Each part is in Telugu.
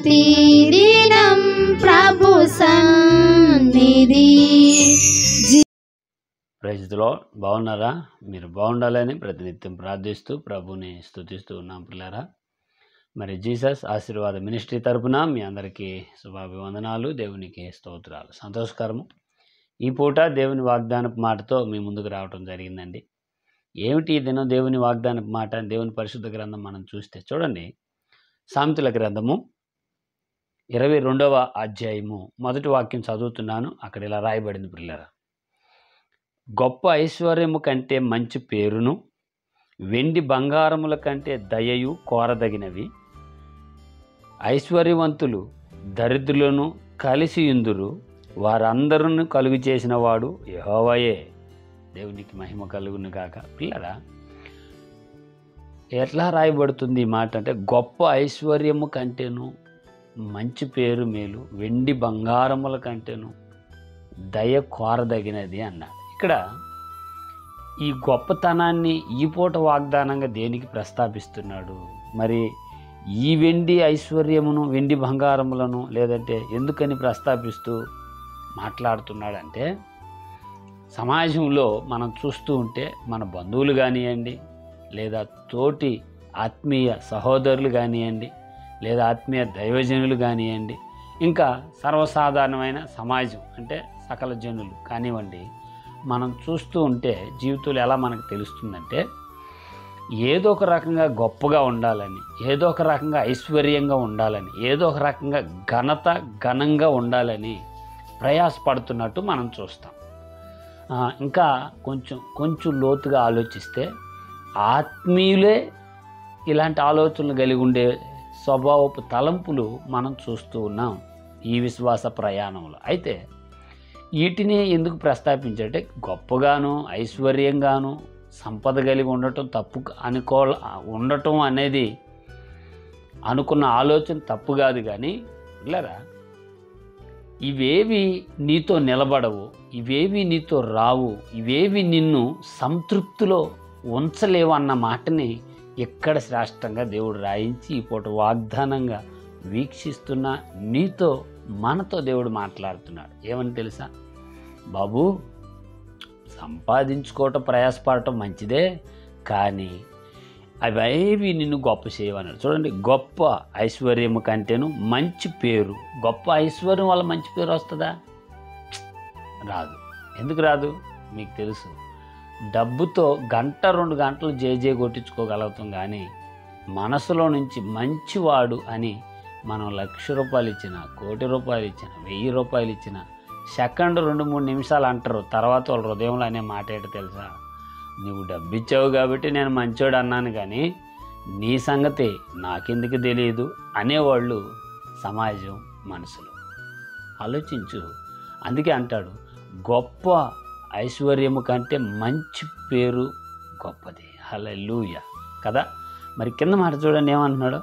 ప్రతిదినం ప్రభు సన్నిధి. Praise the lord. బాగున్నారా? మీరు బాగుండాలని ప్రతినిత్యం ప్రార్థిస్తూ ప్రభుని స్తుతిస్తూ ఉన్నాం పిల్లారా. మరి జీసస్ ఆశీర్వాద మినిస్ట్రీ తరపున మీ అందరికీ శుభాభివందనాలు, దేవునికి స్తోత్రాలు. సంతోషకరము. ఈ పూట దేవుని వాగ్దానపు మాటతో మీ ముందుకు రావటం జరిగిందండి. ఏమిటి ఈ దినం దేవుని వాగ్దానపు మాట? దేవుని పరిశుద్ధ గ్రంథం మనం చూస్తే చూడండి, సామెతల గ్రంథము 22వ అధ్యాయము మొదటి వాక్యం చదువుతున్నాను. అక్కడ ఇలా రాయబడింది పిల్లరా, గొప్ప ఐశ్వర్యము కంటే మంచి పేరును, వెండి బంగారముల కంటే దయయు కోరదగినవి. ఐశ్వర్యవంతులు దరిద్రులను కలిసి యుందురు, వారందరూ కలుగు చేసిన వాడు యెహోవాయే. దేవునికి మహిమ కలుగును గాక. పిల్లరా, ఎట్లా రాయబడుతుంది ఈ మాట అంటే, గొప్ప ఐశ్వర్యము కంటేను మంచి పేరు మేలు, వెండి బంగారముల కంటేను దయ కోరదగినది అన్నాడు. ఇక్కడ ఈ గొప్పతనాన్ని ఈ పూట వాగ్దానంగా దేనికి ప్రస్తాపిస్తున్నాడు? మరి ఈ వెండి ఐశ్వర్యమును, వెండి బంగారములను లేదంటే ఎందుకని ప్రస్తాపిస్తూ మాట్లాడుతున్నాడంటే, సమాజంలో మనం చూస్తూ ఉంటే మన బంధువులు కానివ్వండి, లేదా తోటి ఆత్మీయ సహోదరులు కానివ్వండి, లేదా ఆత్మీయ దైవజనులు కానివ్వండి, ఇంకా సర్వసాధారణమైన సమాజం అంటే సకల జనులు కానివ్వండి, మనం చూస్తూ ఉంటే జీవితంలో ఎలా మనకు తెలుస్తుందంటే, ఏదో ఒక రకంగా గొప్పగా ఉండాలని, ఏదో ఒక రకంగా ఐశ్వర్యంగా ఉండాలని, ఏదో ఒక రకంగా ఘనంగా ఉండాలని ప్రయాసపడుతున్నట్టు మనం చూస్తాం. ఇంకా కొంచెం లోతుగా ఆలోచిస్తే ఆత్మీయులే ఇలాంటి ఆలోచనలు కలిగి ఉండే స్వభావపు తలంపులు మనం చూస్తూ ఉన్నాం ఈ విశ్వాస ప్రయాణంలో. అయితే వీటిని ఎందుకు ప్రస్తాపించాలంటే, గొప్పగాను ఐశ్వర్యంగాను సంపద కలిగి ఉండటం తప్పు ఉండటం అనేది అనుకున్న ఆలోచన తప్పు కాదు. కానీ ఇలారా, ఇవేవి నీతో నిలబడవు, ఇవేవి నీతో రావు, ఇవేవి నిన్ను సంతృప్తిలో ఉంచలేవు అన్న మాటని ఇక్కడ శ్రేష్టంగా దేవుడు రాయించి ఈ పూట వాగ్దానంగా వీక్షిస్తున్న నీతో, మనతో దేవుడు మాట్లాడుతున్నాడు. ఏమని తెలుసా? బాబు, సంపాదించుకోవటం ప్రయాసపడటం మంచిదే, కానీ అవేవి నిన్ను గొప్ప చేయవన్నాడు. చూడండి, గొప్ప ఐశ్వర్యము కంటేను మంచి పేరు. గొప్ప ఐశ్వర్యం వల్ల మంచి పేరు వస్తుందా? రాదు. ఎందుకు రాదు? మీకు తెలుసు. డబ్బుతో 1-2 గంటలు జేజే కొట్టించుకోగలుగుతాం, కానీ మనసులో నుంచి మంచివాడు అని మనం 1,00,000 రూపాయలు ఇచ్చినా, 1,00,00,000 రూపాయలు ఇచ్చినా, 1,000 రూపాయలు ఇచ్చినా సెకండ్ 2-3 నిమిషాలు అంటారు. తర్వాత వాళ్ళ హృదయంలో అనే మాట ఏంటో తెలుసా? నువ్వు డబ్బు ఇచ్చావు కాబట్టి నేను మంచోడు అన్నాను, కానీ నీ సంగతి నాకెందుకు తెలియదు అనేవాళ్ళు సమాజం, మనసులో. ఆలోచించు. అందుకే అంటాడు, గొప్ప ఐశ్వర్యము కంటే మంచి పేరు గొప్పది. హల్లెలూయా కదా. మరి కింద మాట చూడండి ఏమంటున్నాడు,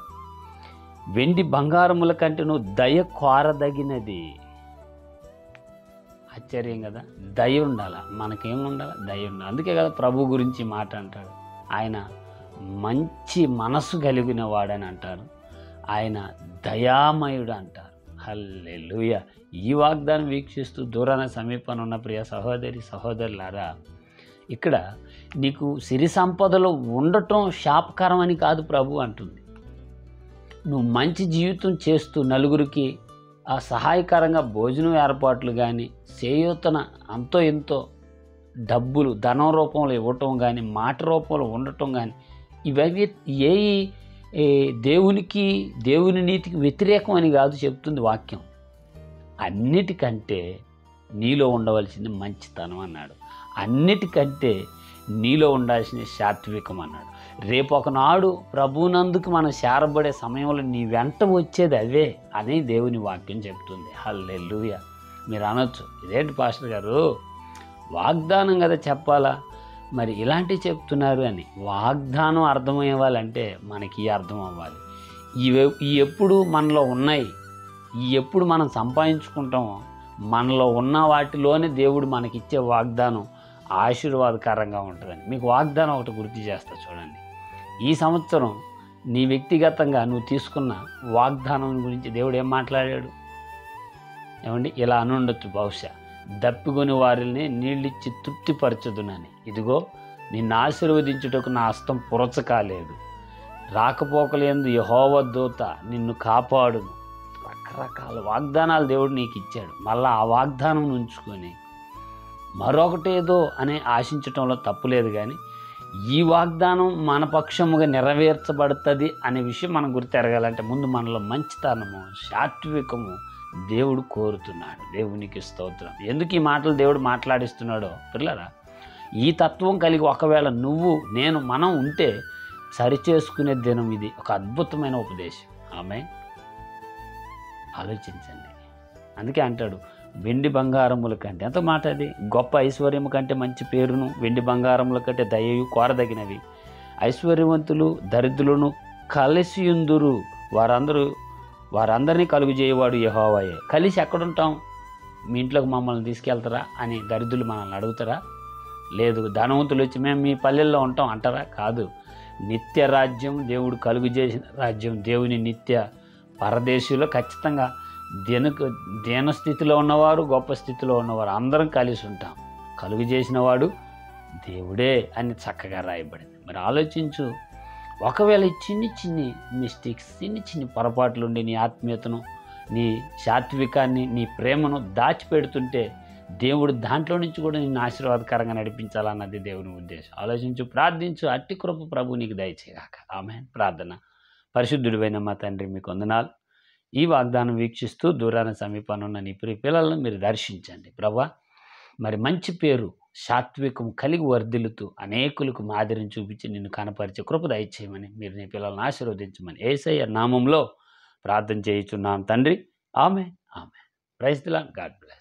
వెండి బంగారముల కంటే నువ్వు దయ కోరదగినది. ఆశ్చర్యం కదా. దయ ఉండాలా, మనకేముండాలి? దయ ఉండాలి. అందుకే కదా ప్రభు గురించి మాట అంటాడు, ఆయన మంచి మనసు కలిగిన వాడని అంటారు, ఆయన దయామయుడు అంటారు. హల్లెలూయా. ఈ వాగ్దానం వీక్షిస్తూ దూరాన సమీపాన ఉన్న ప్రియ సహోదరి సహోదరులారా, ఇక్కడ నీకు సిరి సంపదలు ఉండటం శాపకరం అని కాదు ప్రభు అంటుంది. నువ్వు మంచి జీవితం చేస్తూ నలుగురికి ఆ సహాయకరంగా భోజనం ఏర్పాట్లు కానీ, చేయూతన అంతో ఎంతో డబ్బులు ధనం రూపంలో ఇవ్వటం కానీ, మాట రూపంలో ఉండటం కానీ, ఇవన్నీ దేవుని నీతికి వ్యతిరేకం అని కాదు చెప్తుంది వాక్యం. అన్నిటికంటే నీలో ఉండవలసింది మంచితనం అన్నాడు. అన్నిటికంటే నీలో ఉండాల్సిన సాత్వికం అన్నాడు. రేపు ఒకనాడు ప్రభువునందుకు మనం చేరబడే సమయంలో నీ వెంట వచ్చేది అవే అని దేవుని వాక్యం చెప్తుంది. హల్లెలూయా. మీరు అనొచ్చు, ఇదేంటి పాస్టర్ గారు వాగ్దానం కదా చెప్పాలా, మరి ఇలాంటివి చెప్తున్నారు అని. వాగ్దానం అర్థమయ్యేవాళ్ళంటే మనకి అర్థం అవ్వాలి. ఈ ఎప్పుడు మనలో ఉన్నాయి, ఈ ఎప్పుడు మనం సంపాదించుకుంటామో మనలో ఉన్న వాటిలోనే దేవుడు మనకిచ్చే వాగ్దానం ఆశీర్వాదకరంగా ఉంటుందని. మీకు వాగ్దానం ఒకటి గుర్తు చేస్తా చూడండి. ఈ సంవత్సరం నీ వ్యక్తిగతంగా నువ్వు తీసుకున్న వాగ్దానం గురించి దేవుడు ఏం మాట్లాడాడు? ఏమండి, ఇలా అనుండొచ్చు బహుశా, దప్పికొని వారిని నీళ్ళిచ్చి తృప్తిపరచదునని. ఇదిగో నిన్ను ఆశీర్వదించుటకు నా హస్తం పురచకాలేదు, రాకపోకలేందు యెహోవా దూత నిన్ను కాపాడును. రకరకాల వాగ్దానాలు దేవుడు నీకు ఇచ్చాడు. మళ్ళీ ఆ వాగ్దానం ఉంచుకొని మరొకటేదో అని ఆశించటంలో తప్పులేదు, కానీ ఈ వాగ్దానం మన పక్షముగా నెరవేర్చబడుతుంది అనే విషయం మనం గుర్తెరగాలంటే ముందు మనలో మంచితనము, సాత్వికము దేవుడు కోరుతున్నాడు. దేవునికి స్తోత్రం. ఎందుకు ఈ మాటలు దేవుడు మాట్లాడిస్తున్నాడో పిల్లరా, ఈ తత్వం కలిగి ఒకవేళ నువ్వు మనం ఉంటే సరిచేసుకునే దినం ఇది. ఒక అద్భుతమైన ఉపదేశం. ఆమె ఆలోచించండి. అందుకే అంటాడు, వెండి బంగారముల కంటే, ఎంత మాట అది, గొప్ప ఐశ్వర్యము కంటే మంచి పేరును, వెండి బంగారముల కంటే దయయు కోరదగినవి. ఐశ్వర్యవంతులు దరిద్రులను కలిసియుందురు, వారందరినీ కలుగు చేయవాడు యెహోవాయే. కలిసి ఎక్కడుంటాం? మీ ఇంట్లోకి మమ్మల్ని తీసుకెళ్తారా అని దరిద్రులు మనల్ని అడుగుతారా? లేదు. ధనవంతులు వచ్చి మేము మీ పల్లెల్లో ఉంటాం అంటారా? కాదు. నిత్య రాజ్యం, దేవుడు కలుగు చేసిన రాజ్యం, దేవుని నిత్య పరదేశంలో ఖచ్చితంగా దీన స్థితిలో ఉన్నవారు, గొప్ప స్థితిలో ఉన్నవారు అందరం కలిసి ఉంటాం. కలుగు చేసిన వాడు దేవుడే అని చక్కగా రాయబడింది. మరి ఆలోచించు, ఒకవేళ ఈ చిన్ని మిస్టేక్స్, చిన్ని పొరపాట్లుండి నీ ఆత్మీయతను, నీ సాత్వికాన్ని, నీ ప్రేమను దాచిపెడుతుంటే దేవుడు దాంట్లో నుంచి కూడా నిన్ను ఆశీర్వాదకరంగా నడిపించాలన్నది దేవుని ఉద్దేశం. ఆలోచించు, ప్రార్థించు. అట్టి కృప ప్రభు నీకు దయచేయగాక. ఆమేన్. ప్రార్థన. పరిశుద్ధుడివైన మా తండ్రి, మీకు వందనాలు. ఈ వాగ్దానం వీక్షిస్తూ దూరాన సమీపాన ఉన్న నీ ప్రియ పిల్లలను మీరు దర్శించండి ప్రభా. మరి మంచి పేరు, సాత్వికం కలిగి వర్ధిల్లుతూ అనేకులకు మాదిరిని చూపించి నిన్ను కనపరిచే కృప దయచేయమని, మీరు నీ పిల్లలను ఆశీర్వదించమని యేసయ్య నామంలో ప్రార్థన చేయుచున్నాం తండ్రి. Amen. Amen. Praise the lord. God bless.